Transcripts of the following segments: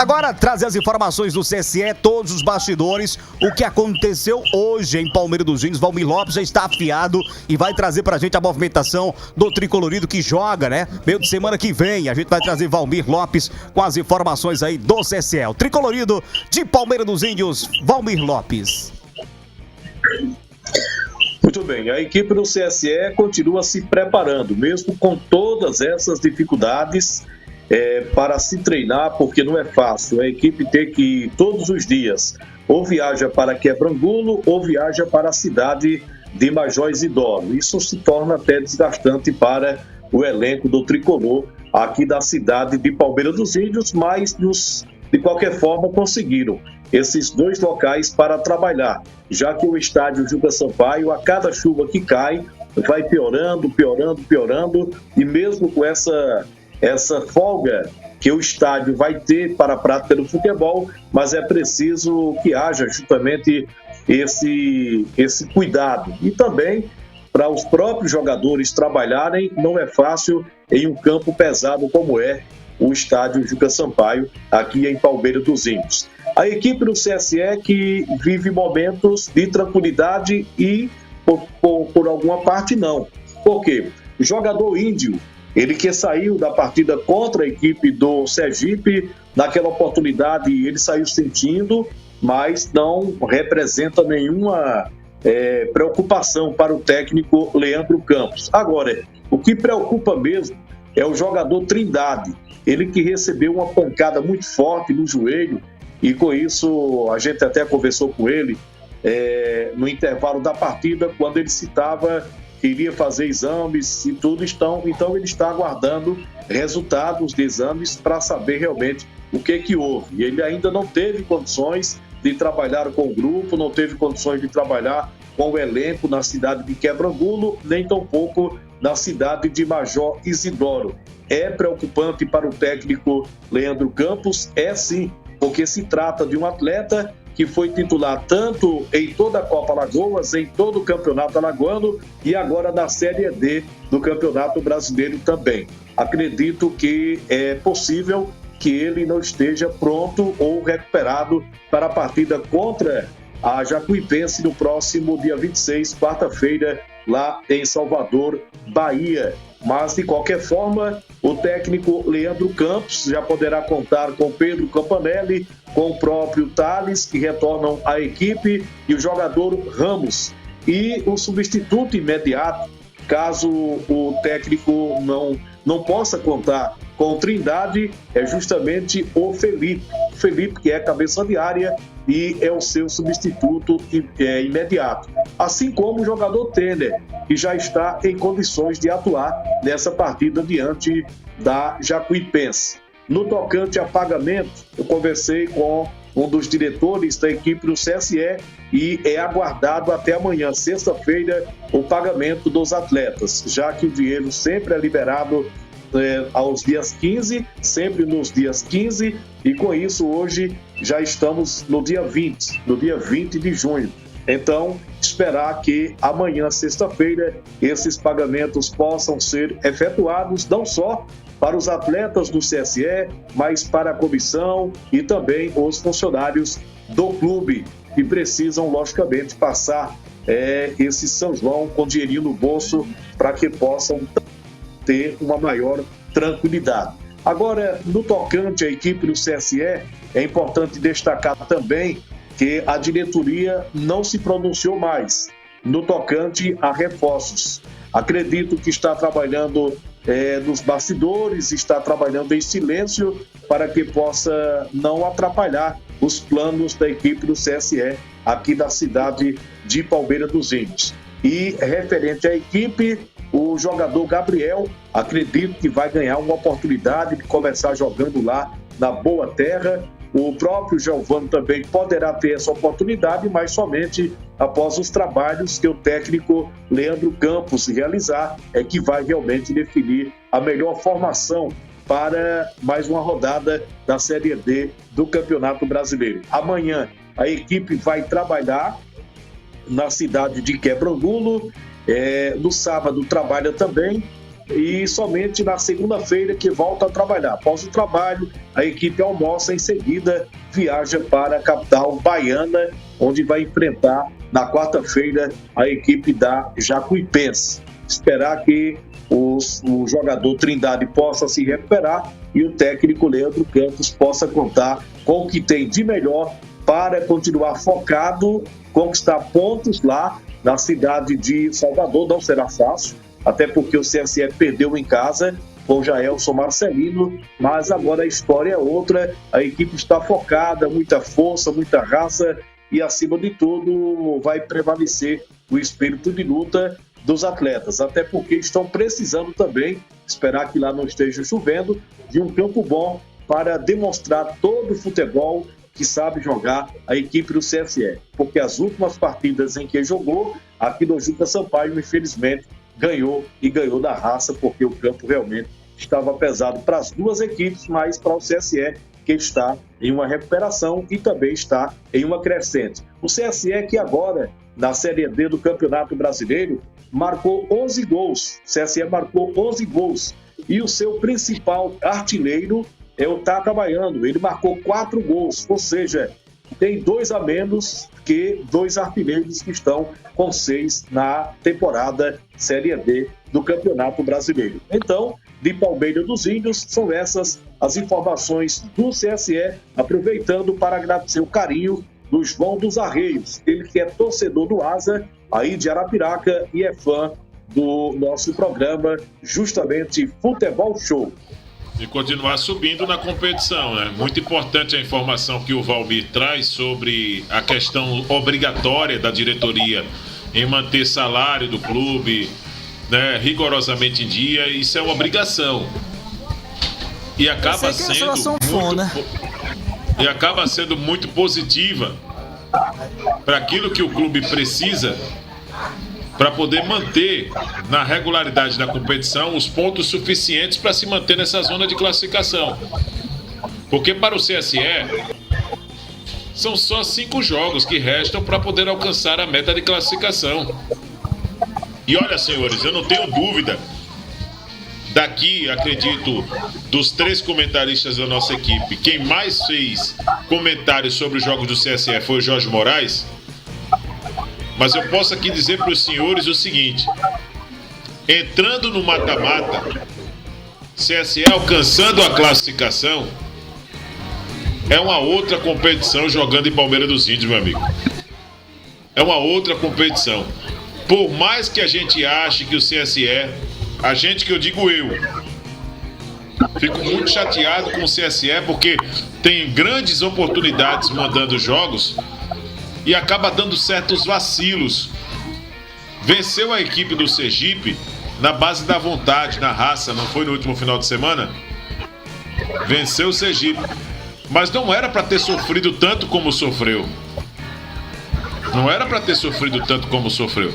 Agora, trazer as informações do CSE, todos os bastidores, o que aconteceu hoje em Palmeiras dos Índios. Valmir Lopes já está afiado e vai trazer pra gente a movimentação do tricolorido que joga, né? Meio de semana que vem, a gente vai trazer Valmir Lopes com as informações aí do CSE. O tricolorido de Palmeiras dos Índios, Valmir Lopes. Muito bem, a equipe do CSE continua se preparando, mesmo com todas essas dificuldades, para se treinar, porque não é fácil. A equipe tem que ir todos os dias, ou viaja para Quebrangulo, ou viaja para a cidade de Major Isidoro. Isso se torna até desgastante para o elenco do tricolor aqui da cidade de Palmeiras dos Índios, mas de qualquer forma conseguiram esses dois locais para trabalhar, já que o estádio Juca Sampaio, a cada chuva que cai, vai piorando, e mesmo com essa folga que o estádio vai ter para a prática do futebol, mas é preciso que haja justamente esse cuidado. E também para os próprios jogadores trabalharem, não é fácil em um campo pesado como é o estádio Juca Sampaio, aqui em Palmeiras dos Índios. A equipe do CSE que vive momentos de tranquilidade e, por alguma parte, não. Por quê? O jogador índio, ele que saiu da partida contra a equipe do Sergipe, naquela oportunidade ele saiu sentindo, mas não representa nenhuma preocupação para o técnico Leandro Campos. Agora, o que preocupa mesmo é o jogador Trindade, ele que recebeu uma pancada muito forte no joelho, e com isso a gente até conversou com ele no intervalo da partida, quando ele citava que iria fazer exames e tudo, então ele está aguardando resultados de exames para saber realmente o que houve. E ele ainda não teve condições de trabalhar com o grupo, não teve condições de trabalhar com o elenco na cidade de Quebrangulo, nem tampouco na cidade de Major Isidoro. É preocupante para o técnico Leandro Campos? É sim, porque se trata de um atleta que foi titular tanto em toda a Copa Alagoas, em todo o Campeonato Alagoano e agora na Série D do Campeonato Brasileiro também. Acredito que é possível que ele não esteja pronto ou recuperado para a partida contra a Jacuipense no próximo dia 26, quarta-feira, lá em Salvador, Bahia. Mas, de qualquer forma, o técnico Leandro Campos já poderá contar com Pedro Campanelli, com o próprio Thales, que retornam à equipe, e o jogador Ramos. E o substituto imediato, caso o técnico não possa contar com Trindade, é justamente o Felipe. O Felipe, que é cabeça de área e é o seu substituto imediato. Assim como o jogador Tener, que já está em condições de atuar nessa partida diante da Jacuipense. No tocante a pagamento, eu conversei com um dos diretores da equipe do CSE e é aguardado até amanhã, sexta-feira, o pagamento dos atletas, já que o dinheiro sempre é liberado aos dias 15, sempre nos dias 15, e com isso hoje já estamos no dia 20 de junho. Então, esperar que amanhã, sexta-feira, esses pagamentos possam ser efetuados, não só para os atletas do CSE, mas para a comissão e também os funcionários do clube, que precisam, logicamente, passar esse São João com dinheirinho no bolso para que possam ter uma maior tranquilidade. Agora, no tocante à equipe do CSE, é importante destacar também que a diretoria não se pronunciou mais no tocante a reforços. Acredito que está trabalhando nos bastidores, está trabalhando em silêncio para que possa não atrapalhar os planos da equipe do CSE aqui da cidade de Palmeiras dos Índios. E referente à equipe, o jogador Gabriel, acredito que vai ganhar uma oportunidade de começar jogando lá na Boa Terra. O próprio Giovano também poderá ter essa oportunidade, mas somente após os trabalhos que o técnico Leandro Campos realizar, é que vai realmente definir a melhor formação para mais uma rodada da Série D do Campeonato Brasileiro. Amanhã a equipe vai trabalhar na cidade de Quebrangulo, no sábado trabalha também, e somente na segunda-feira que volta a trabalhar. Após o trabalho, a equipe almoça, em seguida viaja para a capital baiana, onde vai enfrentar na quarta-feira a equipe da Jacuipense. Esperar que o jogador Trindade possa se recuperar e o técnico Leandro Campos possa contar com o que tem de melhor para continuar focado, conquistar pontos lá na cidade de Salvador. Não será fácil, até porque o CSE perdeu em casa com o Jaelson Marcelino, mas agora a história é outra, a equipe está focada, muita força, muita raça e, acima de tudo, vai prevalecer o espírito de luta dos atletas, até porque estão precisando também, esperar que lá não esteja chovendo, de um campo bom para demonstrar todo o futebol que sabe jogar a equipe do CSE, porque as últimas partidas em que jogou, aqui no Juca Sampaio, infelizmente, ganhou e ganhou da raça, porque o campo realmente estava pesado para as duas equipes, mas para o CSE, que está em uma recuperação e também está em uma crescente. O CSE que agora, na Série D do Campeonato Brasileiro, marcou 11 gols. O CSE marcou 11 gols. E o seu principal artilheiro é o Tata Baiano. Ele marcou 4 gols, ou seja, tem 2 a menos que 2 artilheiros que estão com 6 na temporada Série D do Campeonato Brasileiro. Então, de Palmeira dos Índios, são essas as informações do CSE, aproveitando para agradecer o carinho do João dos Arreios, ele que é torcedor do Asa, aí de Arapiraca, e é fã do nosso programa, justamente Futebol Show. E continuar subindo na competição, né? Muito importante a informação que o Valmir traz sobre a questão obrigatória da diretoria em manter salário do clube, né, rigorosamente em dia. Isso é uma obrigação. E acaba sendo muito positiva para aquilo que o clube precisa para poder manter na regularidade da competição os pontos suficientes para se manter nessa zona de classificação. Porque para o CSE são só 5 jogos que restam para poder alcançar a meta de classificação. E olha, senhores, eu não tenho dúvida, daqui, acredito, dos 3 comentaristas da nossa equipe, quem mais fez comentários sobre os jogos do CSE foi o Jorge Moraes. Mas eu posso aqui dizer para os senhores o seguinte: entrando no mata-mata, CSE alcançando a classificação, é uma outra competição jogando em Palmeira dos Índios, meu amigo. É uma outra competição. Por mais que a gente ache que o CSE, a gente que eu digo eu, fico muito chateado com o CSE porque tem grandes oportunidades mandando jogos e acaba dando certos vacilos. Venceu a equipe do Sergipe na base da vontade, na raça, não foi no último final de semana? Venceu o Sergipe, mas não era para ter sofrido tanto como sofreu. Não era para ter sofrido tanto como sofreu.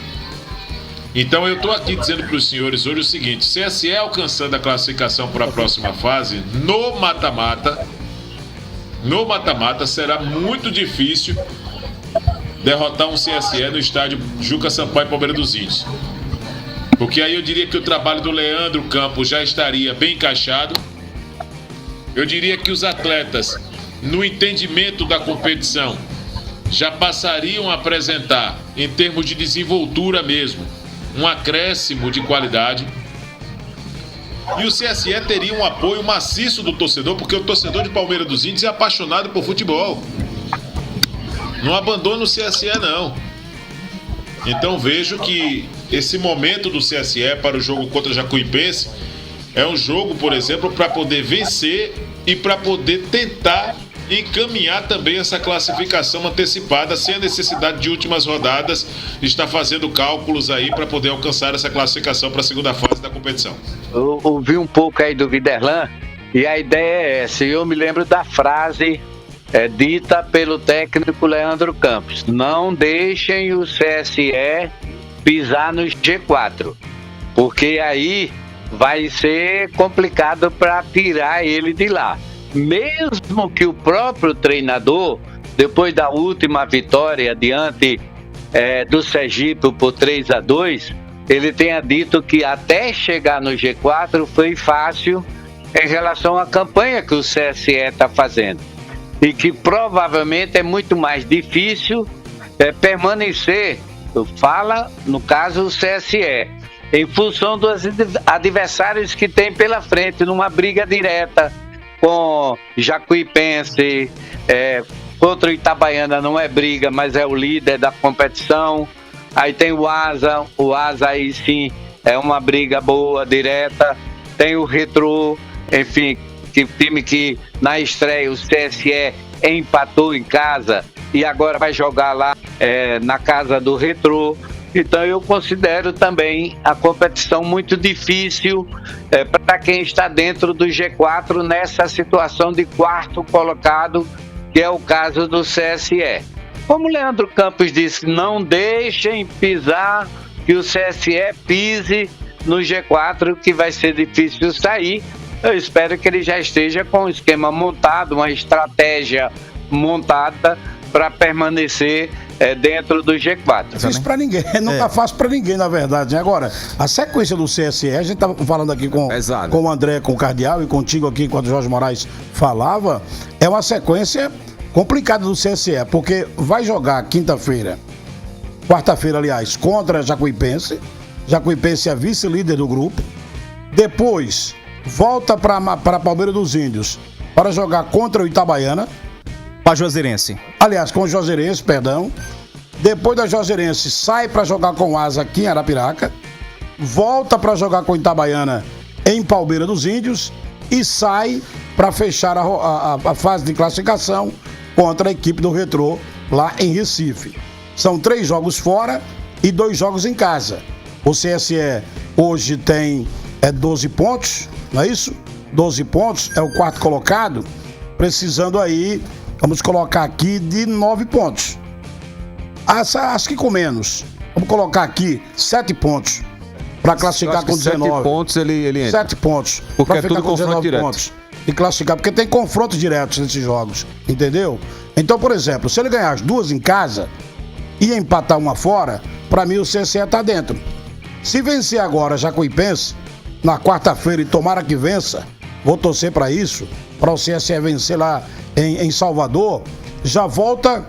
Então eu estou aqui dizendo para os senhores hoje o seguinte: CSE alcançando a classificação para a próxima fase, no mata-mata será muito difícil derrotar um CSE no estádio Juca Sampaio, Palmeira dos Índios. Porque aí eu diria que o trabalho do Leandro Campos já estaria bem encaixado. Eu diria que os atletas, no entendimento da competição, já passariam a apresentar, em termos de desenvoltura mesmo, um acréscimo de qualidade. E o CSE teria um apoio maciço do torcedor, porque o torcedor de Palmeira dos Índios é apaixonado por futebol. Não abandona o CSE, não. Então vejo que esse momento do CSE para o jogo contra Jacuipense é um jogo, por exemplo, para poder vencer e para poder tentar encaminhar também essa classificação antecipada, sem a necessidade de últimas rodadas, está fazendo cálculos aí para poder alcançar essa classificação para a segunda fase da competição. Eu ouvi um pouco aí do Viderlan e a ideia é essa. Eu me lembro da frase dita pelo técnico Leandro Campos: não deixem o CSE pisar no G4, porque aí vai ser complicado para tirar ele de lá. Mesmo que o próprio treinador, depois da última vitória diante do Sergipe por 3-2, ele tenha dito que até chegar no G4 foi fácil em relação à campanha que o CSE está fazendo. E que provavelmente é muito mais difícil permanecer, fala no caso o CSE, em função dos adversários que tem pela frente, numa briga direta com Jacuipense, contra o Itabaiana não é briga, mas é o líder da competição. Aí tem o Asa aí sim é uma briga boa, direta. Tem o Retrô, enfim, que time que na estreia o CSE empatou em casa e agora vai jogar lá na casa do Retrô. Então eu considero também a competição muito difícil para quem está dentro do G4 nessa situação de quarto colocado, que é o caso do CSE. Como o Leandro Campos disse, não deixem pisar, que o CSE pise no G4, que vai ser difícil sair. Eu espero que ele já esteja com um esquema montado, uma estratégia montada para permanecer dentro do G4. Difícil para ninguém, nunca fácil para ninguém, na verdade. Agora, a sequência do CSE, a gente estava falando aqui com o André, com o Cardeal e contigo aqui, enquanto o Jorge Moraes falava, é uma sequência complicada do CSE, porque vai jogar quarta-feira, aliás, contra Jacuipense. Jacuipense é vice-líder do grupo. Depois, volta para Palmeiras dos Índios para jogar contra o Itabaiana. Para Juazeirense. Aliás, com o Juazeirense, perdão. Depois da Juazeirense, sai para jogar com o Asa aqui em Arapiraca. Volta para jogar com o Itabaiana em Palmeiras dos Índios. E sai para fechar a fase de classificação contra a equipe do Retrô lá em Recife. São 3 jogos fora e 2 jogos em casa. O CSE hoje tem 12 pontos, não é isso? 12 pontos, é o quarto colocado, precisando aí, vamos colocar aqui, de 9 pontos. Acho que com menos. Vamos colocar aqui 7 pontos para classificar com 19. 7 pontos ele entra. 7 pontos. Porque pra é ficar tudo com confronto direto. Pontos. E classificar, porque tem confrontos diretos nesses jogos, entendeu? Então, por exemplo, se ele ganhar as 2 em casa e empatar uma fora, para mim o CSE tá dentro. Se vencer agora Jacuipense, na quarta-feira, e tomara que vença, vou torcer para isso, para o CSE vencer lá em Salvador, já volta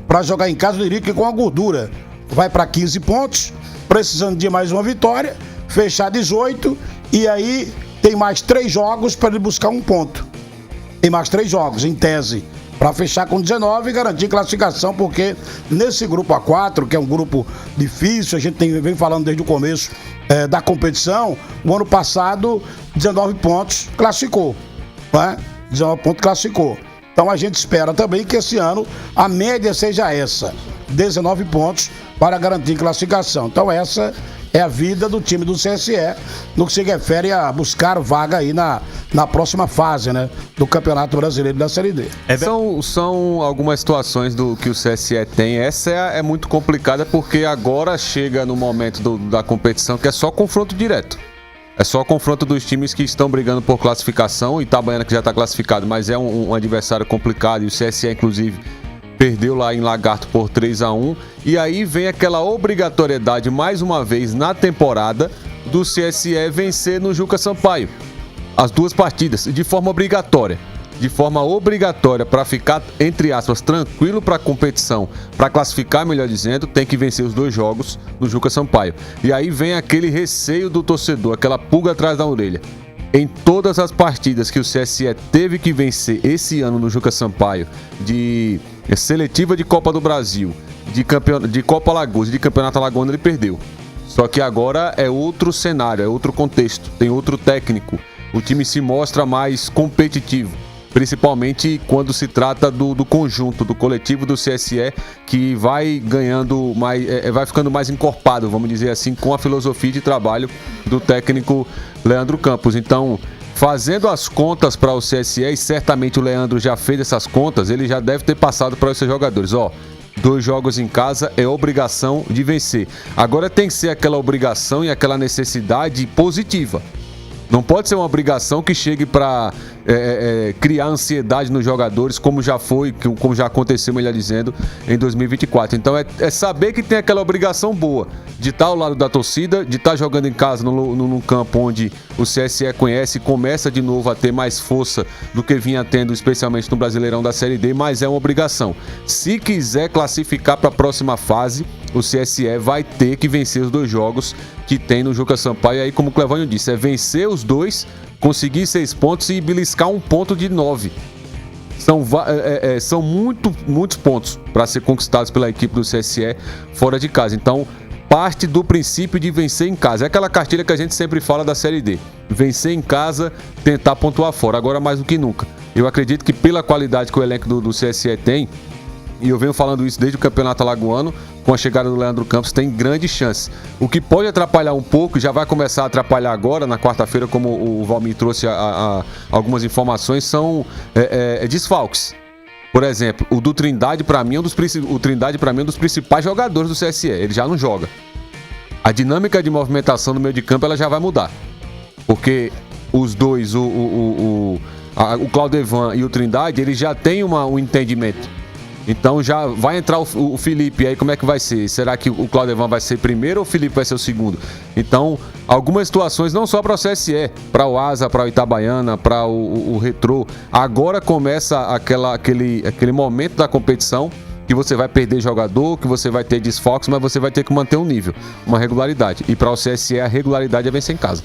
para jogar em casa, eu diria que com a gordura. Vai para 15 pontos, precisando de mais uma vitória, fechar 18, e aí tem mais 3 jogos para ele buscar um ponto. Tem mais 3 jogos, em tese, para fechar com 19 e garantir classificação, porque nesse grupo A4, que é um grupo difícil, a gente vem falando desde o começo da competição, o ano passado, 19 pontos classificou, né? 19 pontos classificou. Então a gente espera também que esse ano a média seja essa, 19 pontos para garantir classificação. Então essa é a vida do time do CSE no que se refere a buscar vaga aí na próxima fase, né, do Campeonato Brasileiro da Série D. São algumas situações do que o CSE tem. Essa é muito complicada porque agora chega no momento da competição que é só confronto direto. É só confronto dos times que estão brigando por classificação. O Itabaiana que já está classificado, mas é um adversário complicado, e o CSE inclusive perdeu lá em Lagarto por 3-1, e aí vem aquela obrigatoriedade, mais uma vez na temporada, do CSE vencer no Juca Sampaio. As 2 partidas, de forma obrigatória. De forma obrigatória, para ficar, entre aspas, tranquilo para a competição, para classificar, melhor dizendo, tem que vencer os 2 jogos no Juca Sampaio. E aí vem aquele receio do torcedor, aquela pulga atrás da orelha. Em todas as partidas que o CSE teve que vencer esse ano no Juca Sampaio, de seletiva de Copa do Brasil, de Copa Alagoas e de Campeonato Alagoano, ele perdeu. Só que agora é outro cenário, é outro contexto, tem outro técnico. O time se mostra mais competitivo, principalmente quando se trata do conjunto, do coletivo do CSE, que vai ganhando mais, vai ficando mais encorpado, vamos dizer assim, com a filosofia de trabalho do técnico Leandro Campos. Então, fazendo as contas para o CSE, e certamente o Leandro já fez essas contas, ele já deve ter passado para os seus jogadores, 2 jogos em casa é obrigação de vencer. Agora tem que ser aquela obrigação e aquela necessidade positiva. Não pode ser uma obrigação que chegue para criar ansiedade nos jogadores, como já foi, como já aconteceu, melhor dizendo, em 2024. Então é saber que tem aquela obrigação boa de estar ao lado da torcida, de estar jogando em casa num campo onde o CSE conhece e começa de novo a ter mais força do que vinha tendo, especialmente no Brasileirão da Série D, mas é uma obrigação. Se quiser classificar para a próxima fase, o CSE vai ter que vencer os 2 jogos que tem no Juca Sampaio. E aí, como o Clevânio disse, é vencer os 2, conseguir 6 pontos e beliscar 1 ponto de 9. São muitos pontos para ser conquistados pela equipe do CSE fora de casa. Então, parte do princípio de vencer em casa. É aquela cartilha que a gente sempre fala da Série D. Vencer em casa, tentar pontuar fora. Agora mais do que nunca. Eu acredito que pela qualidade que o elenco do CSE tem, e eu venho falando isso desde o Campeonato Alagoano, com a chegada do Leandro Campos, tem grande chance. O que pode atrapalhar um pouco, já vai começar a atrapalhar agora, na quarta-feira, como o Valmir trouxe algumas informações, são desfalques. Por exemplo, o do Trindade, para mim, é um dos principais jogadores do CSE. Ele já não joga. A dinâmica de movimentação no meio de campo ela já vai mudar. Porque os dois, o Claudevan e o Trindade, eles já têm um entendimento. Então já vai entrar o Felipe, aí como é que vai ser? Será que o Claudevan vai ser primeiro ou o Felipe vai ser o segundo? Então, algumas situações, não só para o CSE, para o Asa, para o Itabaiana, para o Retrô, agora começa aquele momento da competição que você vai perder jogador, que você vai ter desfalques, mas você vai ter que manter um nível, uma regularidade. E para o CSE, a regularidade é vencer em casa.